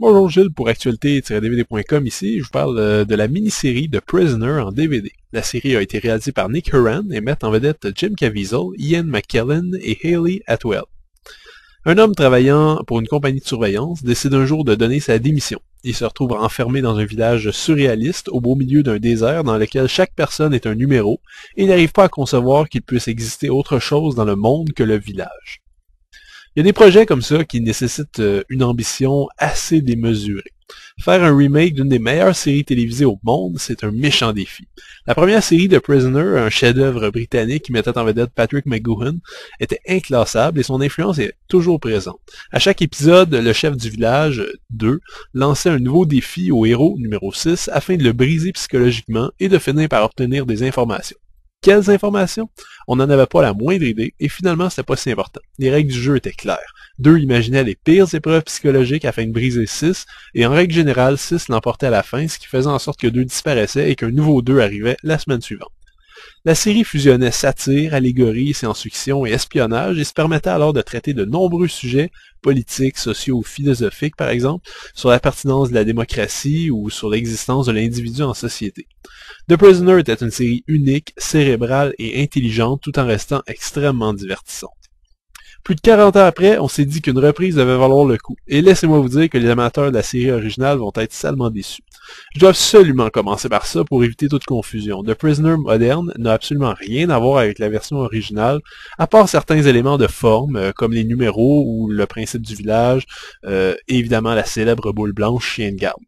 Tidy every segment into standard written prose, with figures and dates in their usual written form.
Bonjour Gilles pour actualité-dvd.com ici, je vous parle de la mini-série de Prisoner en DVD. La série a été réalisée par Nick Horan et met en vedette Jim Caviezel, Ian McKellen et Hayley Atwell. Un homme travaillant pour une compagnie de surveillance décide un jour de donner sa démission. Il se retrouve enfermé dans un village surréaliste au beau milieu d'un désert dans lequel chaque personne est un numéro et il n'arrive pas à concevoir qu'il puisse exister autre chose dans le monde que le village. Il y a des projets comme ça qui nécessitent une ambition assez démesurée. Faire un remake d'une des meilleures séries télévisées au monde, c'est un méchant défi. La première série de Prisoner, un chef-d'œuvre britannique qui mettait en vedette Patrick McGoohan, était inclassable et son influence est toujours présente. À chaque épisode, le chef du village, 2, lançait un nouveau défi au héros, numéro 6, afin de le briser psychologiquement et de finir par obtenir des informations. Quelles informations? On n'en avait pas la moindre idée, et finalement c'était pas si important. Les règles du jeu étaient claires. 2 imaginaient les pires épreuves psychologiques afin de briser 6, et en règle générale, 6 l'emportait à la fin, ce qui faisait en sorte que 2 disparaissait et qu'un nouveau 2 arrivait la semaine suivante. La série fusionnait satire, allégorie, science-fiction et espionnage et se permettait alors de traiter de nombreux sujets politiques, sociaux ou philosophiques, par exemple, sur la pertinence de la démocratie ou sur l'existence de l'individu en société. The Prisoner était une série unique, cérébrale et intelligente tout en restant extrêmement divertissante. Plus de 40 ans après, on s'est dit qu'une reprise devait valoir le coup, et laissez-moi vous dire que les amateurs de la série originale vont être salement déçus. Je dois absolument commencer par ça pour éviter toute confusion. The Prisoner moderne n'a absolument rien à voir avec la version originale, à part certains éléments de forme, comme les numéros ou le principe du village, et évidemment la célèbre boule blanche chien de garde.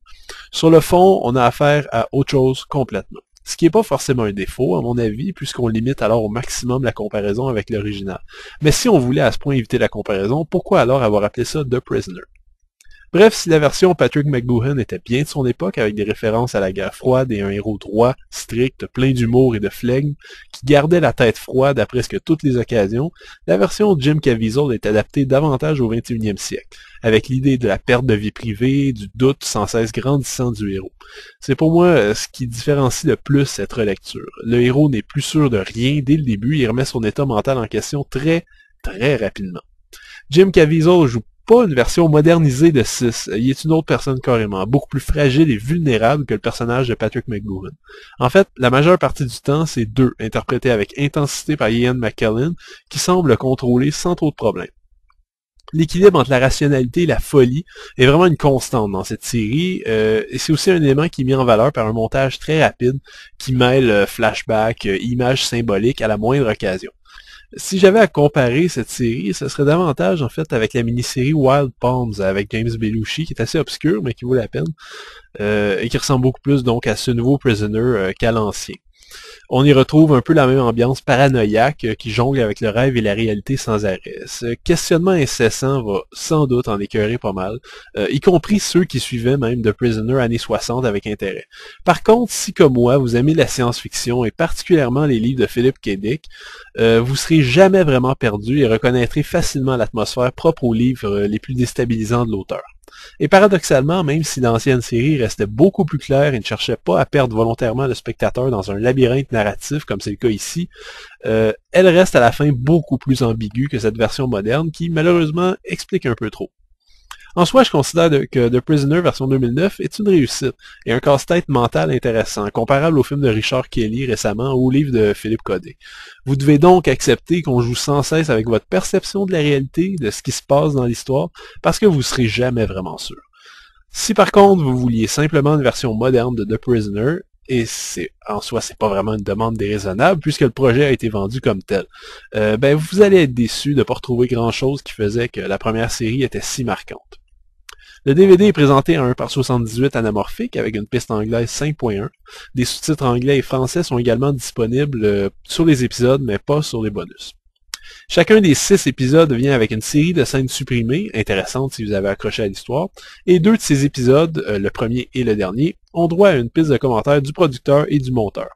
Sur le fond, on a affaire à autre chose complètement. Ce qui n'est pas forcément un défaut, à mon avis, puisqu'on limite alors au maximum la comparaison avec l'original. Mais si on voulait à ce point éviter la comparaison, pourquoi alors avoir appelé ça The Prisoner? Bref, si la version Patrick McGoohan était bien de son époque, avec des références à la guerre froide et un héros droit, strict, plein d'humour et de flegme, qui gardait la tête froide à presque toutes les occasions, la version de Jim Caviezel est adaptée davantage au 21e siècle, avec l'idée de la perte de vie privée, du doute sans cesse grandissant du héros. C'est pour moi ce qui différencie le plus cette relecture. Le héros n'est plus sûr de rien dès le début, il remet son état mental en question très rapidement. Jim Caviezel joue pas une version modernisée de 6, il est une autre personne carrément, beaucoup plus fragile et vulnérable que le personnage de Patrick McGoohan. En fait, la majeure partie du temps, c'est 2, interprété avec intensité par Ian McKellen, qui semble le contrôler sans trop de problèmes. L'équilibre entre la rationalité et la folie est vraiment une constante dans cette série, et c'est aussi un élément qui est mis en valeur par un montage très rapide qui mêle flashback, images symboliques à la moindre occasion. Si j'avais à comparer cette série, ce serait davantage en fait avec la mini-série Wild Palms avec James Belushi, qui est assez obscur mais qui vaut la peine, et qui ressemble beaucoup plus donc à ce nouveau Prisoner qu'à l'ancien. On y retrouve un peu la même ambiance paranoïaque qui jongle avec le rêve et la réalité sans arrêt. Ce questionnement incessant va sans doute en écœurer pas mal, y compris ceux qui suivaient même The Prisoner années 60 avec intérêt. Par contre, si comme moi, vous aimez la science-fiction et particulièrement les livres de Philip K. Dick, vous serez jamais vraiment perdu et reconnaîtrez facilement l'atmosphère propre aux livres les plus déstabilisants de l'auteur. Et paradoxalement, même si l'ancienne série restait beaucoup plus claire et ne cherchait pas à perdre volontairement le spectateur dans un labyrinthe narratif, comme c'est le cas ici, elle reste à la fin beaucoup plus ambiguë que cette version moderne qui, malheureusement, explique un peu trop. En soi, je considère que The Prisoner version 2009 est une réussite et un casse-tête mental intéressant, comparable au film de Richard Kelly récemment ou au livre de Philippe Caudet. Vous devez donc accepter qu'on joue sans cesse avec votre perception de la réalité, de ce qui se passe dans l'histoire, parce que vous serez jamais vraiment sûr. Si par contre vous vouliez simplement une version moderne de The Prisoner, et en soi c'est pas vraiment une demande déraisonnable puisque le projet a été vendu comme tel, ben vous allez être déçu de ne pas retrouver grand chose qui faisait que la première série était si marquante. Le DVD est présenté à 1:78 anamorphique avec une piste anglaise 5.1. Des sous-titres anglais et français sont également disponibles sur les épisodes, mais pas sur les bonus. Chacun des 6 épisodes vient avec une série de scènes supprimées, intéressantes si vous avez accroché à l'histoire, et 2 de ces épisodes, le premier et le dernier, ont droit à une piste de commentaires du producteur et du monteur.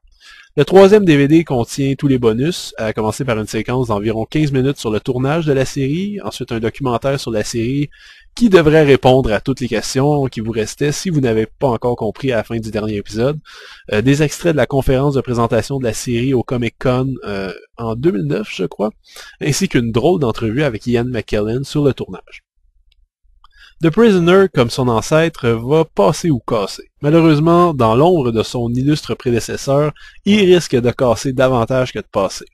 Le 3e DVD contient tous les bonus, à commencer par une séquence d'environ 15 minutes sur le tournage de la série, ensuite un documentaire sur la série qui devrait répondre à toutes les questions qui vous restaient si vous n'avez pas encore compris à la fin du dernier épisode, des extraits de la conférence de présentation de la série au Comic-Con en 2009, je crois, ainsi qu'une drôle d'entrevue avec Ian McKellen sur le tournage. The Prisoner, comme son ancêtre, va passer ou casser. Malheureusement, dans l'ombre de son illustre prédécesseur, il risque de casser davantage que de passer.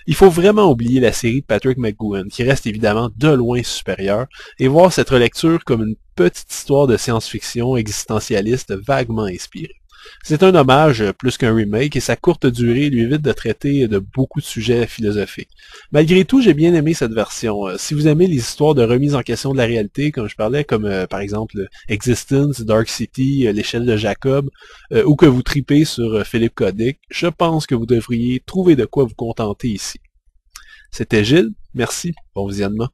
Il faut vraiment oublier la série de Patrick McGoohan, qui reste évidemment de loin supérieure, et voir cette relecture comme une petite histoire de science-fiction existentialiste vaguement inspirée. C'est un hommage plus qu'un remake et sa courte durée lui évite de traiter de beaucoup de sujets philosophiques. Malgré tout, j'ai bien aimé cette version. Si vous aimez les histoires de remise en question de la réalité, comme je parlais, comme par exemple Existence, Dark City, l'échelle de Jacob, ou que vous tripez sur Philippe K. Dick, je pense que vous devriez trouver de quoi vous contenter ici. C'était Gilles, merci, bon visionnement.